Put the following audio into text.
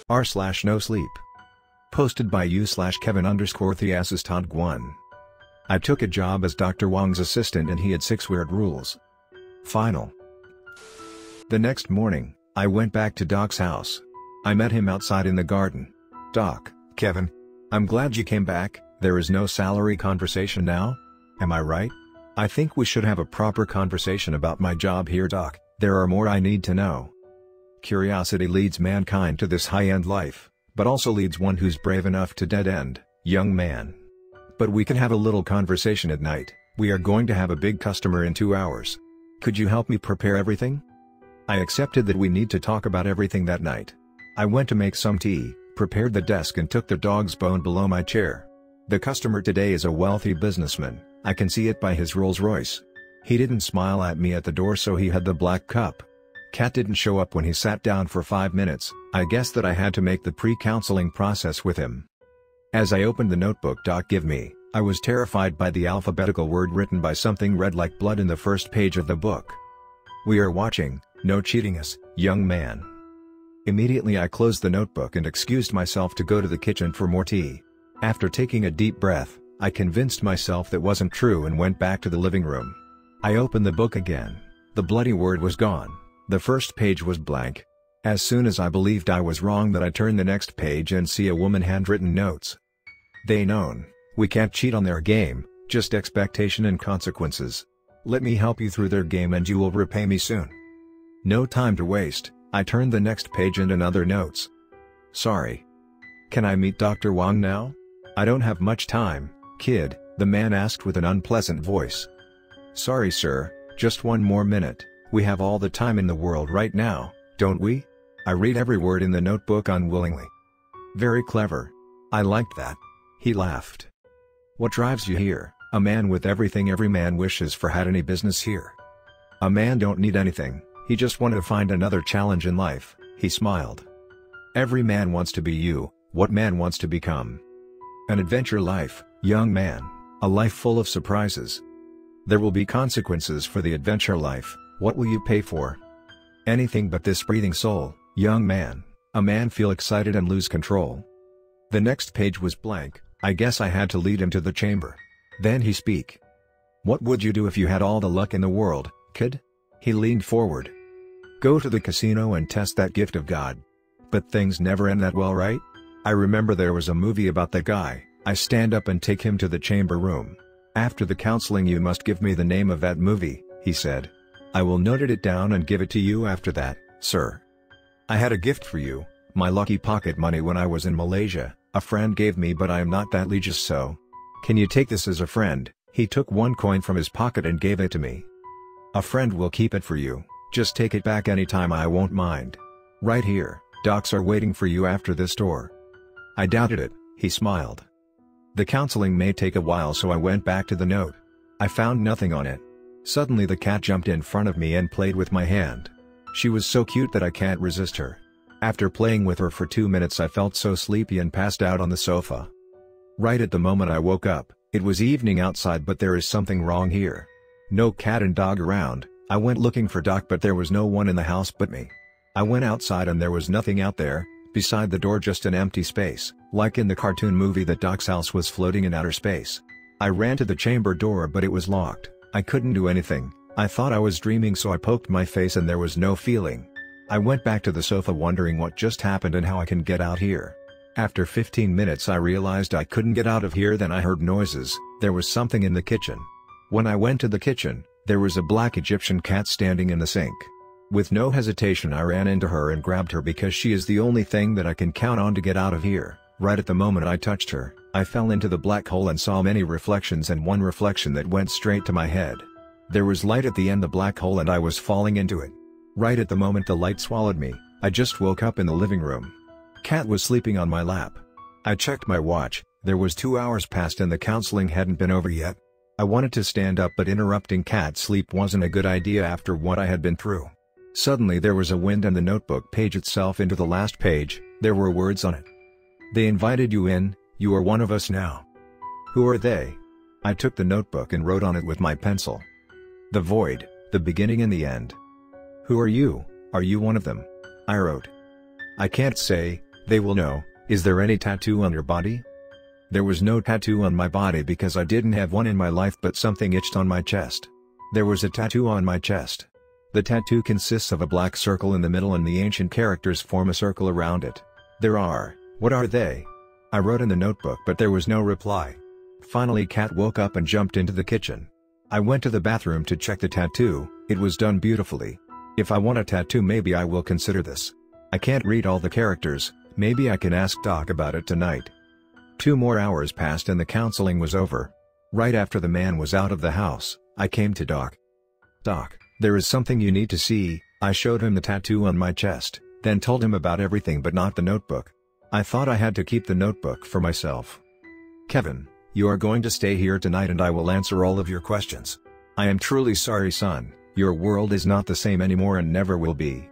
r/Nosleep. Posted by u/Kevin_Theassistant1. I took a job as Dr. Wong's assistant and he had 6 weird rules. Final. The next morning, I went back to Doc's house. I met him outside in the garden. "Doc, Kevin. I'm glad you came back. There is no salary conversation now? Am I right? I think we should have a proper conversation about my job here, Doc. There are more I need to know. Curiosity leads mankind to this high-end life, but also leads one who's brave enough to dead-end, young man. But we can have a little conversation at night. We are going to have a big customer in 2 hours. Could you help me prepare everything?" I accepted that we need to talk about everything that night. I went to make some tea, prepared the desk and took the dog's bone below my chair. The customer today is a wealthy businessman. I can see it by his Rolls Royce. He didn't smile at me at the door, so he had the black cup. Cat didn't show up when he sat down for 5 minutes. I guess that I had to make the pre-counseling process with him. As I opened the notebook Doc gave me, I was terrified by the alphabetical word written by something red like blood in the first page of the book. "We are watching, no cheating us, young man." Immediately I closed the notebook and excused myself to go to the kitchen for more tea. After taking a deep breath, I convinced myself that wasn't true and went back to the living room. I opened the book again. The bloody word was gone. The first page was blank. As soon as I believed I was wrong that I turned the next page and see a woman handwritten notes. "They known, we can't cheat on their game, just expectation and consequences. Let me help you through their game and you will repay me soon." No time to waste, I turned the next page and another notes. "Sorry. Can I meet Dr. Wong now?" "I don't have much time, kid," the man asked with an unpleasant voice. "Sorry sir, just one more minute. We have all the time in the world right now, don't we?" I read every word in the notebook unwillingly. "Very clever. I liked that." He laughed. "What drives you here? A man with everything every man wishes for had any business here." "A man don't need anything, he just wanted to find another challenge in life," he smiled. "Every man wants to be you, what man wants to become? An adventure life, young man, a life full of surprises. There will be consequences for the adventure life. What will you pay for? Anything but this breathing soul, young man." A man feel excited and lose control. The next page was blank. I guess I had to lead him to the chamber. Then he speak. "What would you do if you had all the luck in the world, kid?" He leaned forward. "Go to the casino and test that gift of God. But things never end that well, right? I remember there was a movie about the guy." I stand up and take him to the chamber room. "After the counseling you must give me the name of that movie," he said. "I will note it down and give it to you after that, sir. I had a gift for you, my lucky pocket money when I was in Malaysia, a friend gave me but I am not that religious so. Can you take this as a friend?" He took 1 coin from his pocket and gave it to me. "A friend will keep it for you, just take it back anytime, I won't mind. Right here, docs are waiting for you after this door." I doubted it, he smiled. "The counseling may take a while so I went back to the note. I found nothing on it. Suddenly the cat jumped in front of me and played with my hand. She was so cute that I can't resist her. After playing with her for 2 minutes I felt so sleepy and passed out on the sofa. Right at the moment I woke up, it was evening outside but there is something wrong here. No cat and dog around. I went looking for Doc but there was no one in the house but me. I went outside and there was nothing out there, beside the door just an empty space, like in the cartoon movie that Doc's house was floating in outer space. I ran to the chamber door but it was locked. I couldn't do anything. I thought I was dreaming so I poked my face and there was no feeling. I went back to the sofa wondering what just happened and how I can get out here. After 15 minutes I realized I couldn't get out of here. Then I heard noises. There was something in the kitchen. When I went to the kitchen, there was a black Egyptian cat standing in the sink. With no hesitation I ran into her and grabbed her because she is the only thing that I can count on to get out of here. Right at the moment I touched her, I fell into the black hole and saw many reflections and one reflection that went straight to my head. There was light at the end of the black hole and I was falling into it. Right at the moment the light swallowed me. I just woke up in the living room. Cat was sleeping on my lap. I checked my watch, there was 2 hours past and the counseling hadn't been over yet. I wanted to stand up but interrupting Cat's sleep wasn't a good idea after what I had been through. Suddenly there was a wind and the notebook page itself into the last page. There were words on it. "They invited you in, you are one of us now." Who are they? I took the notebook and wrote on it with my pencil. The void, the beginning and the end. Who are you? Are you one of them? I wrote. I can't say, They will know, is there any tattoo on your body? There was no tattoo on my body because I didn't have one in my life, but something itched on my chest. There was a tattoo on my chest. The tattoo consists of a black circle in the middle and the ancient characters form a circle around it. What are they? I wrote in the notebook but there was no reply. Finally Kat woke up and jumped into the kitchen. I went to the bathroom to check the tattoo, it was done beautifully. If I want a tattoo maybe I will consider this. I can't read all the characters, maybe I can ask Doc about it tonight. 2 more hours passed and the counseling was over. Right after the man was out of the house, I came to Doc. Doc, there is something you need to see. I showed him the tattoo on my chest, then told him about everything but not the notebook. I thought I had to keep the notebook for myself. Kevin, you are going to stay here tonight and I will answer all of your questions. I am truly sorry son, your world is not the same anymore and never will be.